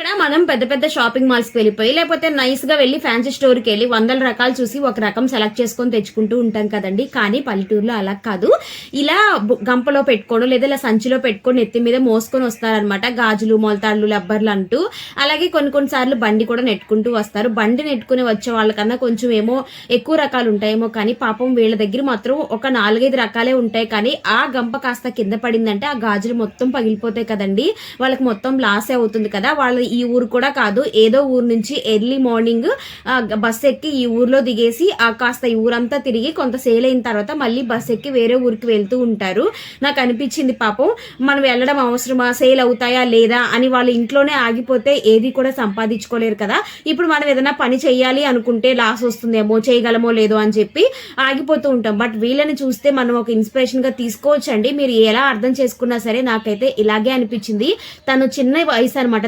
ఇక్కడ మనం పెద్ద పెద్ద షాపింగ్ మాల్స్ కి వెళ్ళిపోయి లేకపోతే నైస్ గా వెళ్ళి ఫ్యాన్సీ స్టోర్ కి వెళ్ళి వందల రకాలు చూసి ఒక రకం సెలెక్ట్ చేసుకొని తెచ్చుకుంటూ ఉంటాం కదండి. కానీ పల్లెటూరులో అలా కాదు. ఇలా గంపలో పెట్టుకోవడం లేదా ఇలా సంచిలో పెట్టుకొని ఎత్తి మీద మోసుకొని వస్తారనమాట. గాజులు, మొలతాళ్ళు, రబ్బర్లు అంటూ. అలాగే కొన్ని సార్లు బండి కూడా నెట్టుకుంటూ వస్తారు. బండి నెట్టుకుని వచ్చే వాళ్ళకన్నా కొంచెం ఏమో ఎక్కువ రకాలు ఉంటాయేమో, కానీ పాపం వీళ్ళ దగ్గర మాత్రం ఒక 4-5 రకాలే ఉంటాయి. కానీ ఆ గంప కాస్త కింద పడిందంటే ఆ గాజులు మొత్తం పగిలిపోతాయి కదండి. వాళ్ళకి మొత్తం లాసే అవుతుంది కదా. వాళ్ళ ఈ ఊరు కూడా కాదు, ఏదో ఊరు నుంచి ఎర్లీ మార్నింగ్ బస్ ఎక్కి ఈ ఊర్లో దిగేసి కాస్త ఈ ఊరంతా తిరిగి కొంత సేల్ అయిన తర్వాత మళ్ళీ బస్ ఎక్కి వేరే ఊరికి వెళ్తూ ఉంటారు. నాకు అనిపించింది పాపం మనం వెళ్ళడం అవసరమా, సేల్ అవుతాయా లేదా అని వాళ్ళు ఇంట్లోనే ఆగిపోతే ఏది కూడా సంపాదించుకోలేరు కదా. ఇప్పుడు మనం ఏదైనా పని చేయాలి అనుకుంటే లాస్ వస్తుందేమో, చేయగలమో లేదో అని చెప్పి ఆగిపోతూ ఉంటాం. బట్ వీళ్ళని చూస్తే మనం ఒక ఇన్స్పిరేషన్ గా తీసుకోవచ్చండి. మీరు ఎలా అర్థం చేసుకున్నా సరే నాకైతే ఇలాగే అనిపించింది. తను చిన్న వయసు అనమాట.